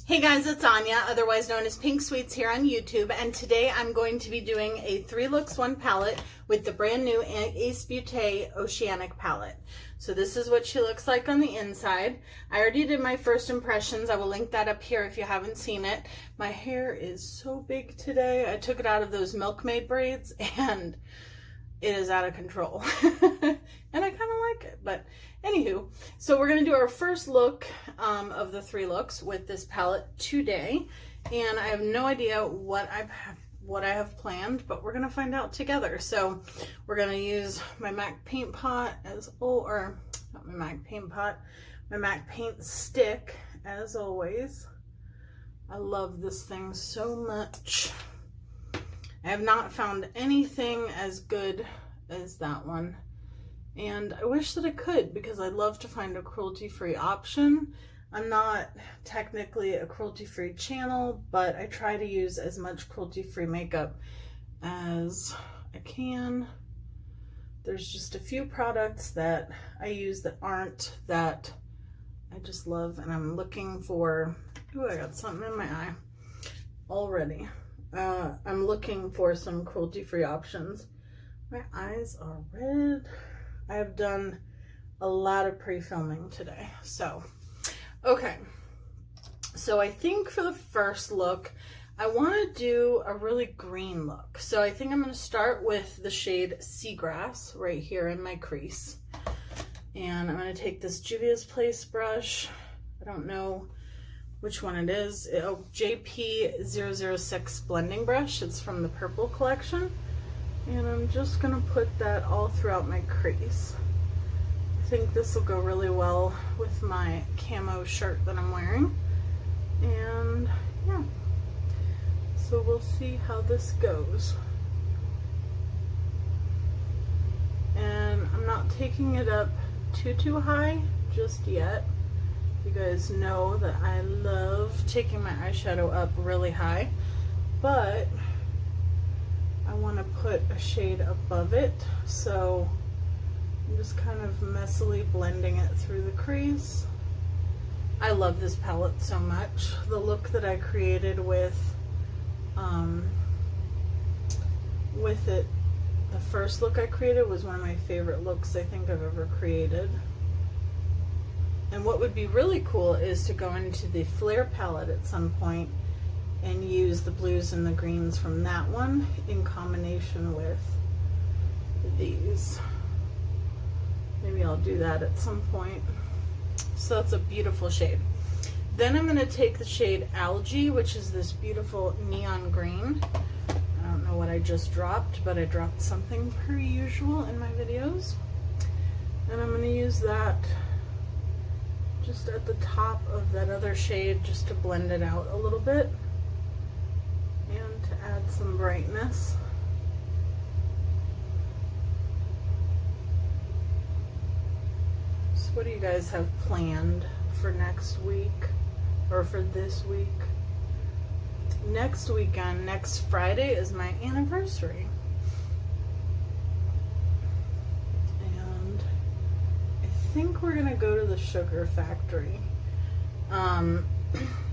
Hey guys, it's Anya, otherwise known as Pink Sweets here on YouTube, and today I'm going to be doing a 3 looks 1 palette with the brand new Ace Beautē Oceanic Palette. So this is what she looks like on the inside. I already did my first impressions. I will link that up here if you haven't seen it. My hair is so big today. I took it out of those milkmaid braids and it is out of control. And I kind of like it, but anywho, so we're going to do our first look of the 3 looks with this palette today, and I have no idea what I have planned, but we're going to find out together. So we're going to use my MAC paint pot not my MAC paint pot, my MAC paint stick as always. I love this thing so much. I have not found anything as good as that one. And I wish that I could, because I'd love to find a cruelty-free option. I'm not technically a cruelty-free channel, but I try to use as much cruelty-free makeup as I can. There's just a few products that I use that aren't, that I just love, and I'm looking for, ooh, I got something in my eye already. I'm looking for some cruelty-free options. My eyes are red. I have done a lot of pre-filming today. So, okay. So I think for the first look, I want to do a really green look. So I think I'm going to start with the shade Seagrass right here in my crease. And I'm going to take this Juvia's Place brush. I don't know which one it is. Oh, JP006 blending brush. It's from the purple collection. And I'm just going to put that all throughout my crease. I think this will go really well with my camo shirt that I'm wearing. And yeah, so we'll see how this goes. And I'm not taking it up too high just yet. You guys know that I love taking my eyeshadow up really high, but I want to put a shade above it, so I'm just kind of messily blending it through the crease. I love this palette so much. The look that I created with it, the first look I created, was one of my favorite looks I think I've ever created. And what would be really cool is to go into the Flare palette at some point and use the blues and the greens from that one in combination with these. Maybe I'll do that at some point. So that's a beautiful shade. Then I'm going to take the shade Algae, which is this beautiful neon green. I don't know what I just dropped, but I dropped something per usual in my videos. And I'm going to use that just at the top of that other shade just to blend it out a little bit and to add some brightness. So what do you guys have planned for next week, or for this week? Next weekend, next Friday, is my anniversary. And I think we're gonna go to the Sugar Factory.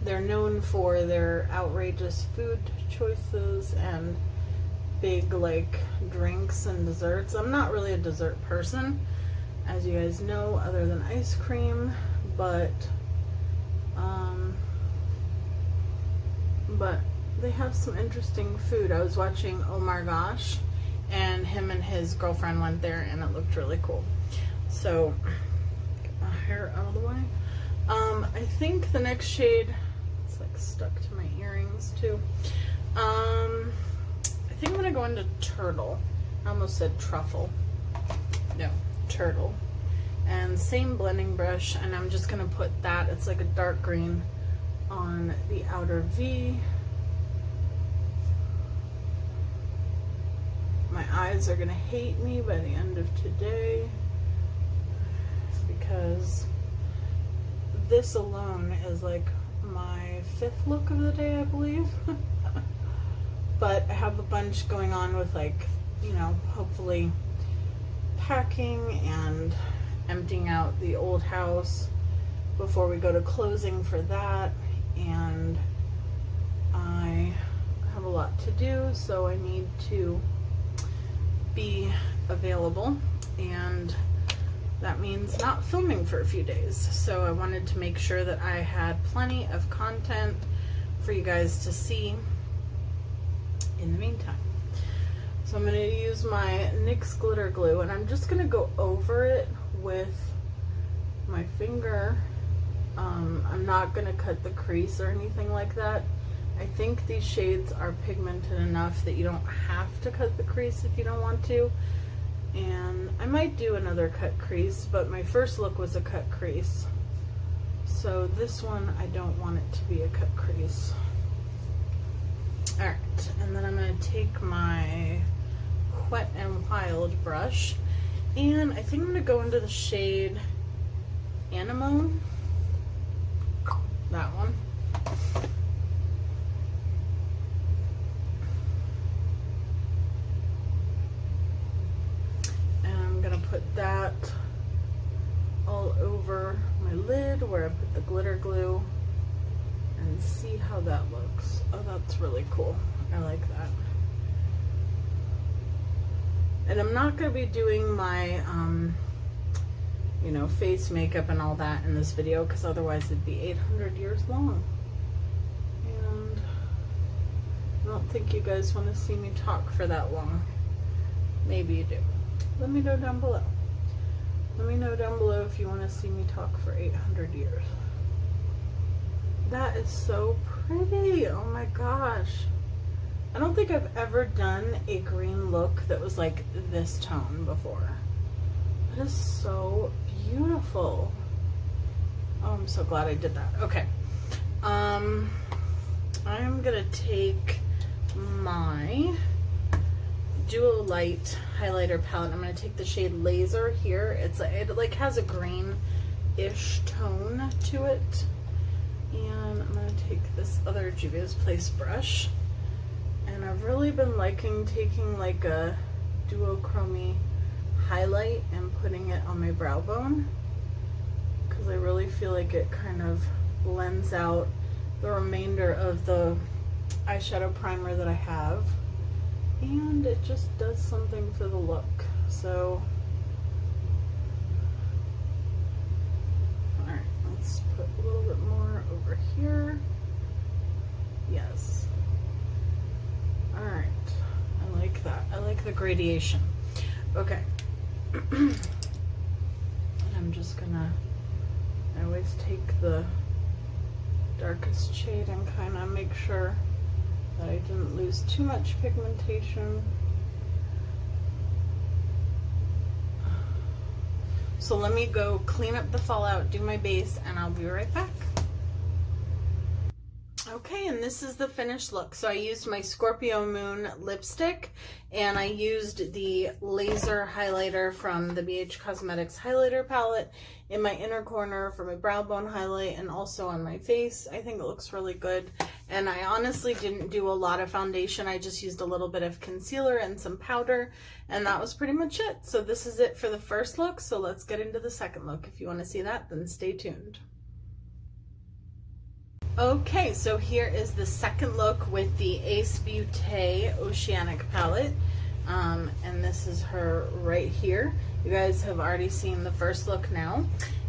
They're known for their outrageous food choices and big like drinks and desserts. I'm not really a dessert person, as you guys know, other than ice cream, but they have some interesting food. I was watching Oh My Gosh, and him and his girlfriend went there and it looked really cool. So get my hair out of the way. I think the next shade, it's like stuck to my earrings too. I think I'm gonna go into Turtle. I almost said Truffle. No, Turtle. And same blending brush, and I'm just gonna put that, it's like a dark green, on the outer V. My eyes are gonna hate me by the end of today, because this alone is like my 5th look of the day, I believe. But I have a bunch going on with, like, you know, hopefully packing and emptying out the old house before we go to closing for that, and to do, so I need to be available, and that means not filming for a few days. So I wanted to make sure that I had plenty of content for you guys to see in the meantime. So I'm going to use my NYX glitter glue, and I'm just going to go over it with my finger. I'm not going to cut the crease or anything like that. I think these shades are pigmented enough that you don't have to cut the crease if you don't want to. And I might do another cut crease, but my first look was a cut crease. So this one, I don't want it to be a cut crease. Alright, and then I'm going to take my Wet n Wild brush, and I think I'm going to go into the shade Anemone. That one. Put that all over my lid where I put the glitter glue, and see how that looks. Oh, that's really cool. I like that. And I'm not going to be doing my you know, face makeup and all that in this video, because otherwise it'd be 800 years long, and I don't think you guys want to see me talk for that long. Maybe you do. Let me know down below. Let me know down below if you want to see me talk for 800 years. That is so pretty. Oh my gosh. I don't think I've ever done a green look that was like this tone before. That is so beautiful. Oh, I'm so glad I did that. Okay. I'm gonna take my Duo Light highlighter palette. I'm going to take the shade Lazer here. It like has a green-ish tone to it. And I'm going to take this other Juvia's Place brush. And I've really been liking taking like a duochrome highlight and putting it on my brow bone, because I really feel like it kind of blends out the remainder of the eyeshadow primer that I have. And it just does something for the look. So, alright, let's put a little bit more over here. Yes. Alright, I like that. I like the gradation. Okay. And I'm just gonna, I always take the darkest shade and kind of make sure that I didn't lose too much pigmentation. So let me go clean up the fallout, do my base, and I'll be right back. Okay, and this is the finished look. So I used my Scorpio Moon lipstick, and I used the Lazer highlighter from the BH Cosmetics highlighter palette in my inner corner for my brow bone highlight, and also on my face. I think it looks really good. And I honestly didn't do a lot of foundation. I just used a little bit of concealer and some powder, and that was pretty much it. So this is it for the first look. So let's get into the second look. If you want to see that, then stay tuned. Okay, so here is the second look with the Ace Beautē Oceanic Palette. And this is her right here. You guys have already seen the first look now.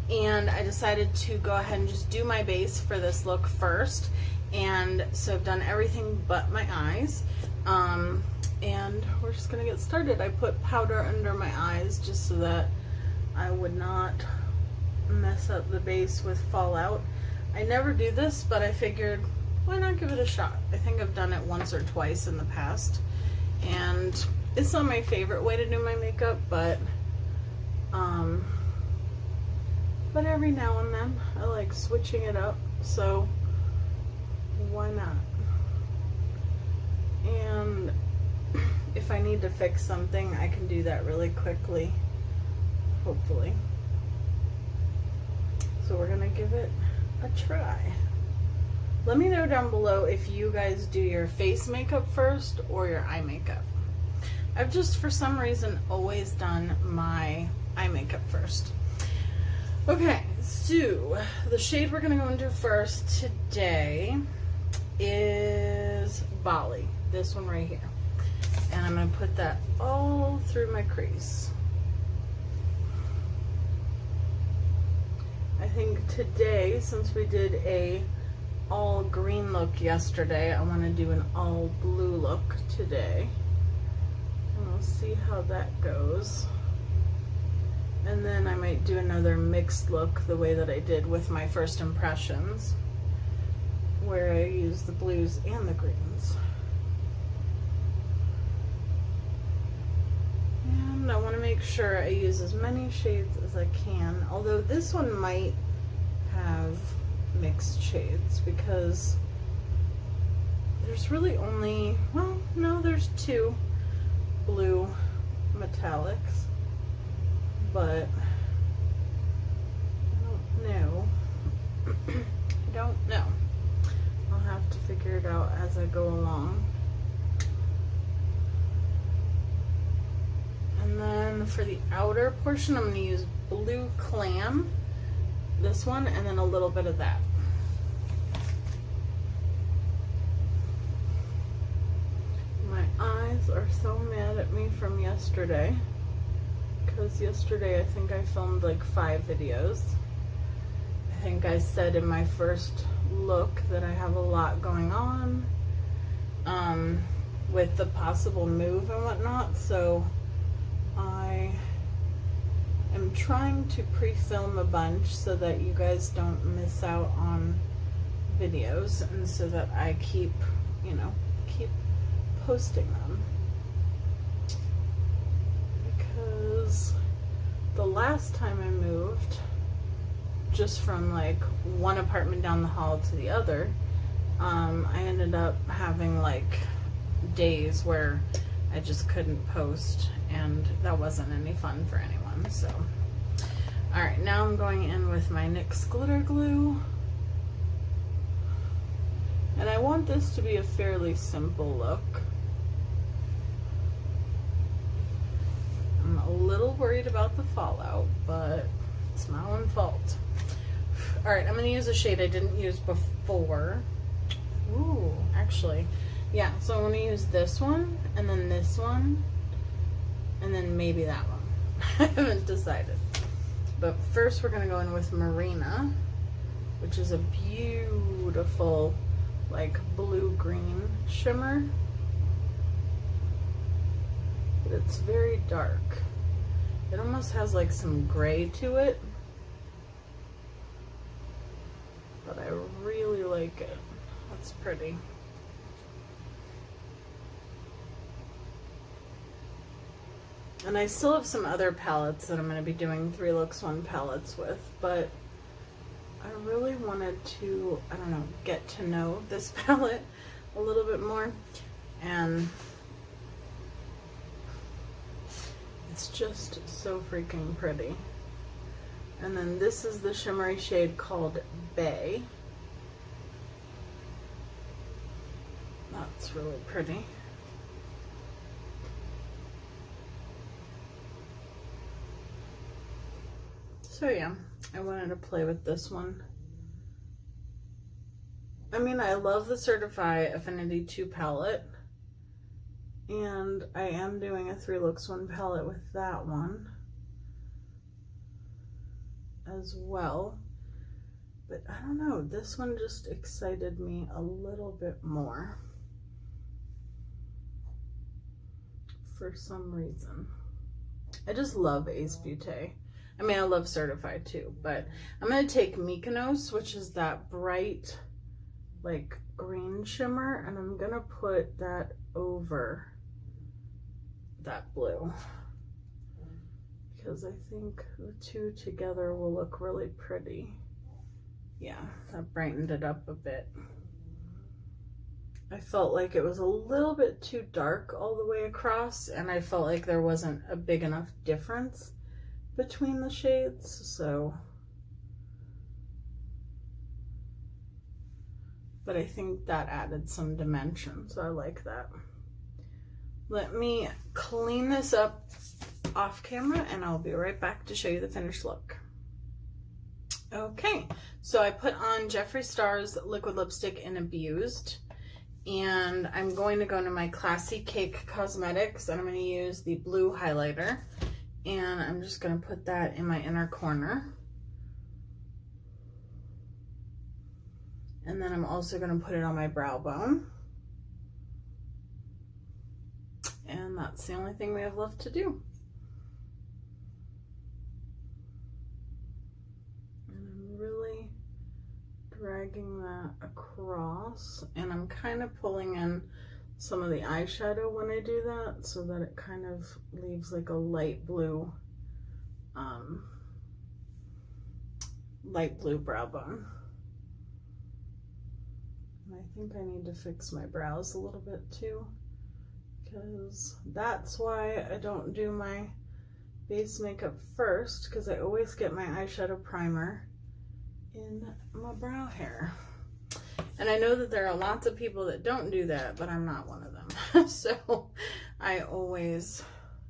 And I decided to go ahead and just do my base for this look first. And so I've done everything but my eyes. And we're just gonna get started. I put powder under my eyes just so that I would not mess up the base with fallout. I never do this, but I figured, why not give it a shot? I think I've done it once or twice in the past, and it's not my favorite way to do my makeup, but every now and then I like switching it up, so why not? And if I need to fix something, I can do that really quickly, hopefully. So we're gonna give it a try. Let me know down below if you guys do your face makeup first or your eye makeup. I've just for some reason always done my eye makeup first. Okay, so the shade we're gonna go into first today is Bali. this one right here. And I'm going to put that all through my crease. I think today, since we did a all green look yesterday, I want to do an all blue look today. And we'll see how that goes. And then I might do another mixed look the way that I did with my first impressions, where I use the blues and the greens. And I want to make sure I use as many shades as I can, although this one might have mixed shades because there's really only, well, no, there's 2 blue metallics, but I don't know. I don't know. I'll have to figure it out as I go along. And then for the outer portion, I'm going to use blue clam, this one, and then a little bit of that. My eyes are so mad at me from yesterday, because yesterday I think I filmed like 5 videos. I think I said in my first look that I have a lot going on with the possible move and whatnot, so I am trying to pre-film a bunch so that you guys don't miss out on videos, and so that I keep, you know, keep posting them. Because the last time I moved, just from like one apartment down the hall to the other, I ended up having like days where I just couldn't post, and that wasn't any fun for anyone. So, alright, now I'm going in with my NYX glitter glue, and I want this to be a fairly simple look. I'm a little worried about the fallout, but it's my own fault. Alright, I'm going to use a shade I didn't use before. Ooh, actually, yeah, so I'm going to use this one, and then this one, and then maybe that one. I haven't decided. But first we're going to go in with Marina, which is a beautiful, like, blue-green shimmer. But it's very dark. It almost has, like, some gray to it. But I really like it. That's pretty. And I still have some other palettes that I'm going to be doing 3 looks 1 palettes with, but I really wanted to, I don't know, get to know this palette a little bit more, and it's just so freaking pretty. And then this is the shimmery shade called Bay. That's really pretty. So yeah, I wanted to play with this one. I mean, I love the Certify Affinity 2 palette, and I am doing a 3 looks 1 palette with that one as well. But I don't know, this one just excited me a little bit more for some reason. I just love Ace Beautē. I mean, I love Certified too, but I'm going to take Mykonos, which is that bright, like, green shimmer, and I'm going to put that over that blue, because I think the 2 together will look really pretty. Yeah, that brightened it up a bit. I felt like it was a little bit too dark all the way across, and I felt like there wasn't a big enough difference between the shades, so. But I think that added some dimension, so I like that. Let me clean this up off camera, and I'll be right back to show you the finished look. Okay, so I put on Jeffree Star's liquid lipstick in Abused, And I'm going to go into my Classy Cake Cosmetics, and I'm going to use the blue highlighter. And I'm just going to put that in my inner corner. And then I'm also going to put it on my brow bone. And that's the only thing we have left to do. And I'm really dragging that across, and I'm kind of pulling in some of the eyeshadow when I do that, so that it kind of leaves like a light blue brow bone. And I think I need to fix my brows a little bit too, because that's why I don't do my base makeup first, because I always get my eyeshadow primer in my brow hair. And I know that there are lots of people that don't do that, but I'm not one of them. So I always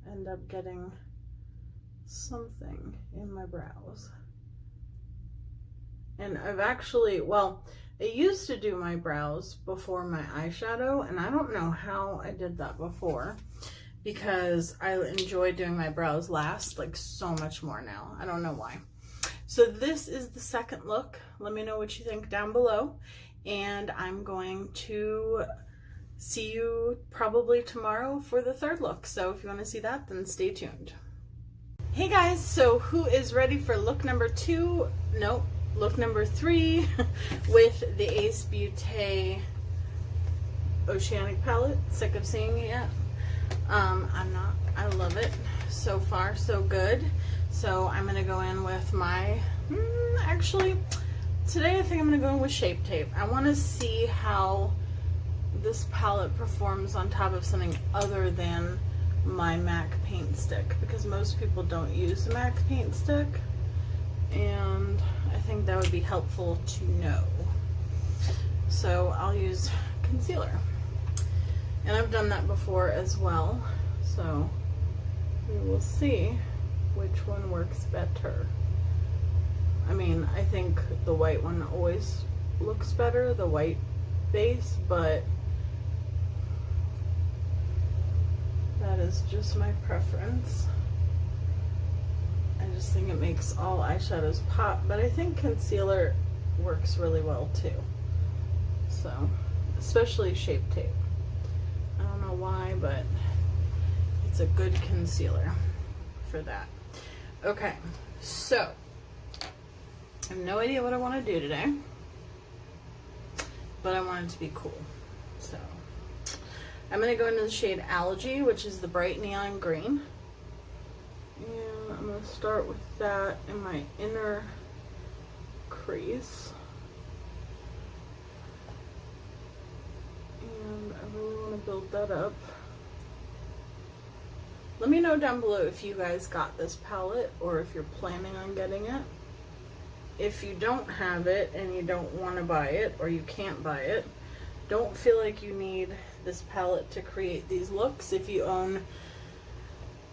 end up getting something in my brows. And I've actually, well, I used to do my brows before my eyeshadow, and I don't know how I did that before, because I enjoy doing my brows last like so much more now. I don't know why. So this is the second look. Let me know what you think down below. And I'm going to see you probably tomorrow for the third look. So if you want to see that, then stay tuned. Hey guys, so who is ready for look number 2? Nope, look number 3 with the Ace Beautē Oceanic Palette. Sick of seeing it yet? I'm not. I love it. So far, so good. So I'm going to go in with my, actually, today I think I'm going to go in with Shape Tape. I want to see how this palette performs on top of something other than my MAC paint stick, because most people don't use the MAC paint stick, and I think that would be helpful to know. So I'll use concealer. And I've done that before as well, so we will see which one works better. I mean, I think the white one always looks better, the white base, but that is just my preference. I just think it makes all eyeshadows pop, but I think concealer works really well too. So, especially Shape Tape. I don't know why, but it's a good concealer for that. Okay, so I have no idea what I want to do today, but I want it to be cool. So I'm going to go into the shade Algae, which is the bright neon green. And I'm going to start with that in my inner crease. And I really want to build that up. Let me know down below if you guys got this palette or if you're planning on getting it. If you don't have it and you don't want to buy it, or you can't buy it, don't feel like you need this palette to create these looks. If you own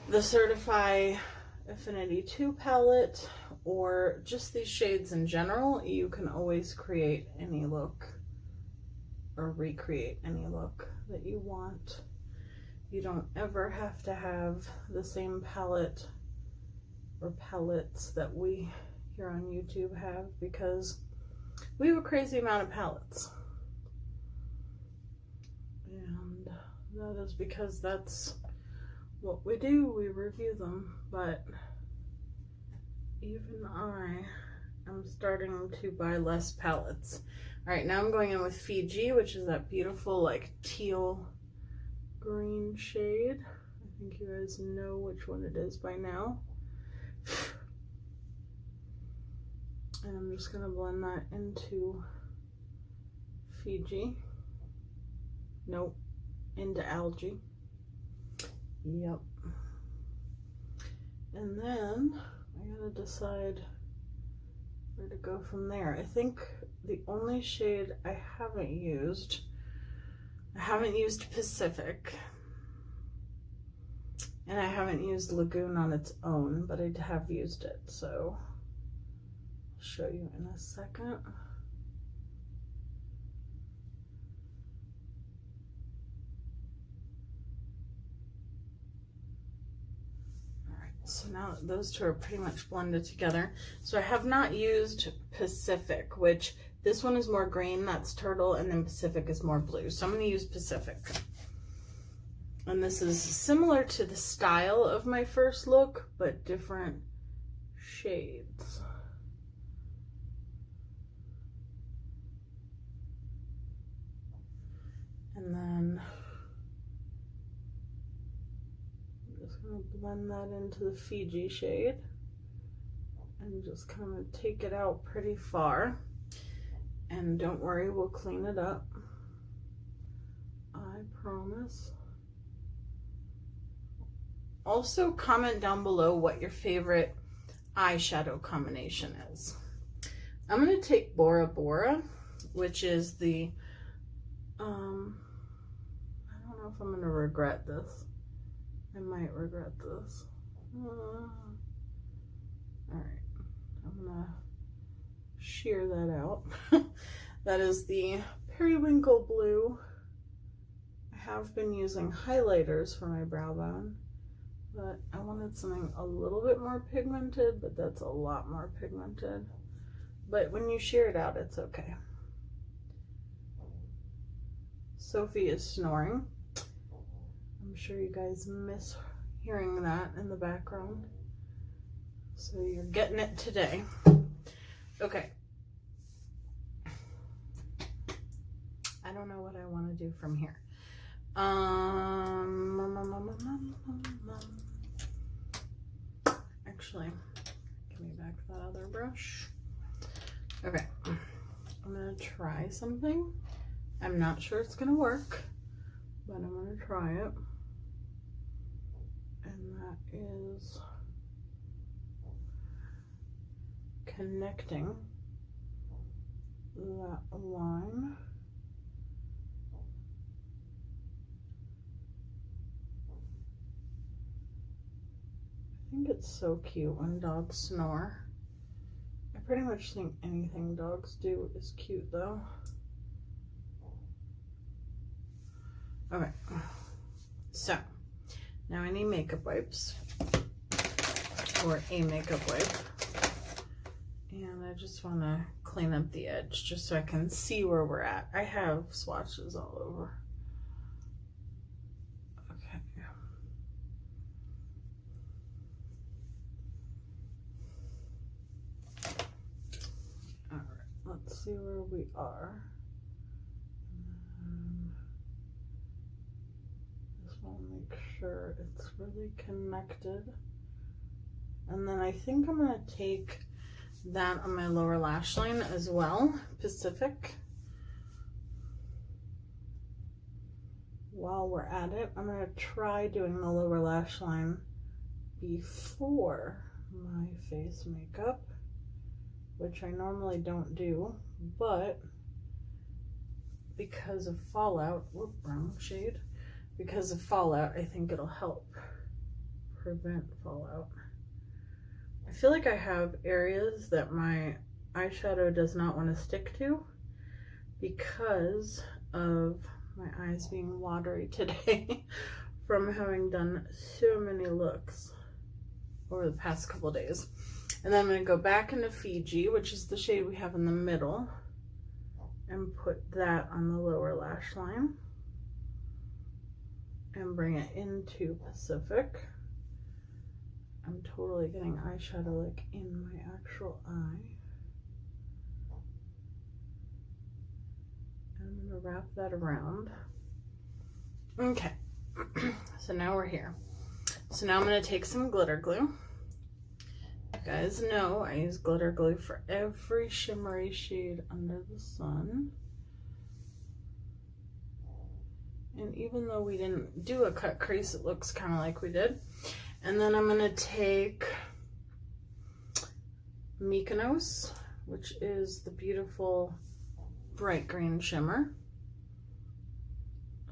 the Certify Affinity 2 palette or just these shades in general, you can always create any look or recreate any look that you want. You don't ever have to have the same palette or palettes that we here on YouTube have, because we have a crazy amount of palettes. And that is because that's what we do, we review them. But even I am starting to buy less palettes. Alright, now I'm going in with Fiji, which is that beautiful like teal green shade. I think you guys know which one it is by now. And I'm just gonna blend that into Fiji. Nope, into Algae. Yep. And then I gotta decide where to go from there. I think the only shade I haven't used Pacific, and I haven't used Lagoon on its own, but I have used it, so I'll show you in a second. So now those two are pretty much blended together. So I have not used Pacific, which this one is more green, that's Turtle, and then Pacific is more blue. So I'm going to use Pacific. And this is similar to the style of my first look, but different shades. And then I'm just going to blend that into the Fiji shade and just kind of take it out pretty far. And don't worry, we'll clean it up. I promise. Also, comment down below what your favorite eyeshadow combination is. I'm going to take Bora Bora, which is the I don't know if I'm going to regret this. I might regret this. Alright, I'm going to shear that out. That is the Periwinkle Blue. I have been using highlighters for my brow bone, but I wanted something a little bit more pigmented, but that's a lot more pigmented. But when you shear it out, it's okay. Sophie is snoring. I'm sure you guys miss hearing that in the background. So you're getting it today. Okay. I don't know what I want to do from here. Actually, give me back that other brush. Okay. I'm going to try something. I'm not sure it's going to work, but I'm going to try it. And that is connecting that line. I think it's so cute when dogs snore. I pretty much think anything dogs do is cute though. Okay, so now I need makeup wipes, or a makeup wipe, and I just want to clean up the edge just so I can see where we're at. I have swatches all over. Okay. All right, let's see where we are. Make sure it's really connected, and then I think I'm going to take that on my lower lash line as well, Pacific. While we're at it, I'm going to try doing the lower lash line before my face makeup, which I normally don't do, but because of fallout, whoop, wrong shade. Because of fallout, I think it'll help prevent fallout. I feel like I have areas that my eyeshadow does not want to stick to because of my eyes being watery today from having done so many looks over the past couple days. And then I'm going to go back into Fiji, which is the shade we have in the middle, and put that on the lower lash line. And bring it into Pacific. I'm totally getting eyeshadow like in my actual eye. And I'm going to wrap that around. Okay, so now we're here. So now I'm going to take some glitter glue. You guys know I use glitter glue for every shimmery shade under the sun. And even though we didn't do a cut crease, it looks kind of like we did. And then I'm going to take Mykonos, which is the beautiful bright green shimmer.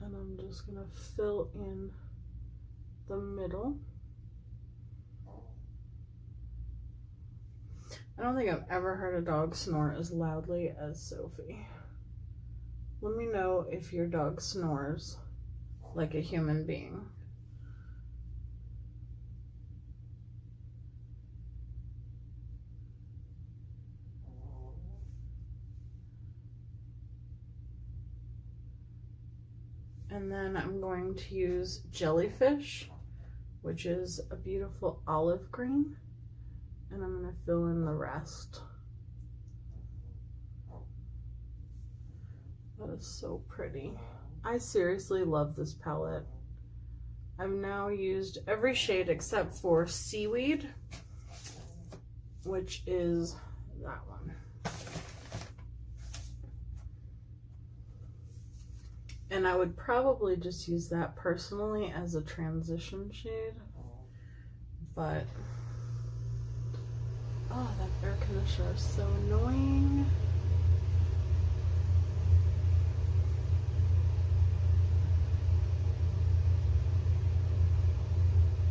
And I'm just going to fill in the middle. I don't think I've ever heard a dog snore as loudly as Sophie. Let me know if your dog snores like a human being. And then I'm going to use Jellyfish, which is a beautiful olive green. And I'm going to fill in the rest. That is so pretty. I seriously love this palette. I've now used every shade except for Seaweed, which is that one. And I would probably just use that personally as a transition shade, but oh, that air conditioner is so annoying.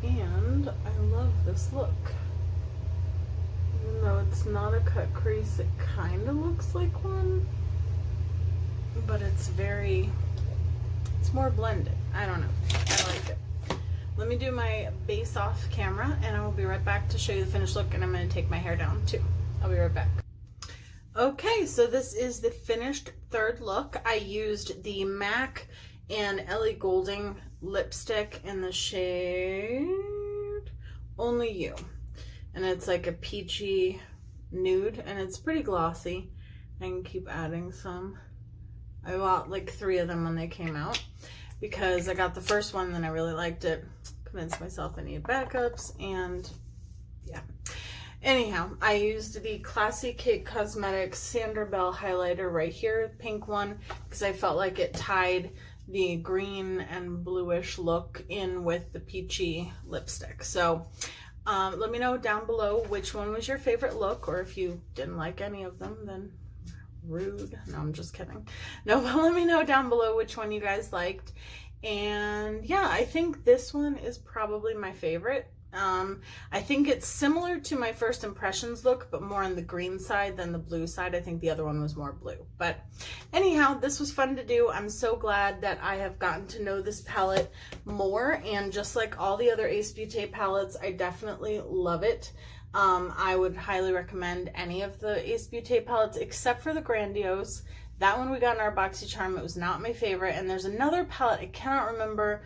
And I love this look. Even though it's not a cut crease, it kind of looks like one, but it's more blended. I don't know. I like it. Let me do my base off camera and I will be right back to show you the finished look, and I'm going to take my hair down too. I'll be right back. Okay, so this is the finished third look. I used the MAC and Ellie Goulding lipstick in the shade Only You. And it's like a peachy nude and it's pretty glossy. I can keep adding some. I bought like 3 of them when they came out because I got the first one, then I really liked it. Convinced myself I needed backups, and yeah. Anyhow, I used the Classy Cake Cosmetics Sandra Bell highlighter right here, pink one, because I felt like it tied the green and bluish look in with the peachy lipstick. So let me know down below which one was your favorite look, or if you didn't like any of them, then rude. No, I'm just kidding. No, but let me know down below which one you guys liked. And yeah, I think this one is probably my favorite. I think it's similar to my first impressions look, but more on the green side than the blue side. I think the other one was more blue. But anyhow, this was fun to do. I'm so glad that I have gotten to know this palette more. And just like all the other Ace Beautē palettes, I definitely love it. I would highly recommend any of the Ace Beautē palettes except for the Grandiose. That one we got in our BoxyCharm. It was not my favorite. And there's another palette, I cannot remember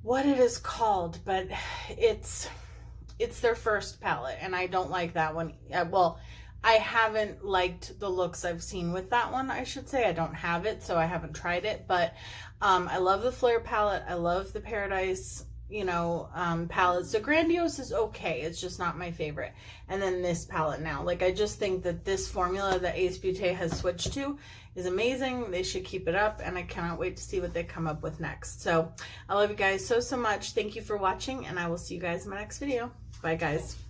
what it is called, but it's their first palette, and I don't like that one. Well, I haven't liked the looks I've seen with that one, I should say. I don't have it, so I haven't tried it, but I love the Flare palette. I love the Paradise, palettes. The Grandiose is okay. It's just not my favorite. And then this palette now. Like, I just think that this formula that Ace Beautē has switched to is amazing. They should keep it up, and I cannot wait to see what they come up with next. So I love you guys so much. Thank you for watching, and I will see you guys in my next video. Bye, guys.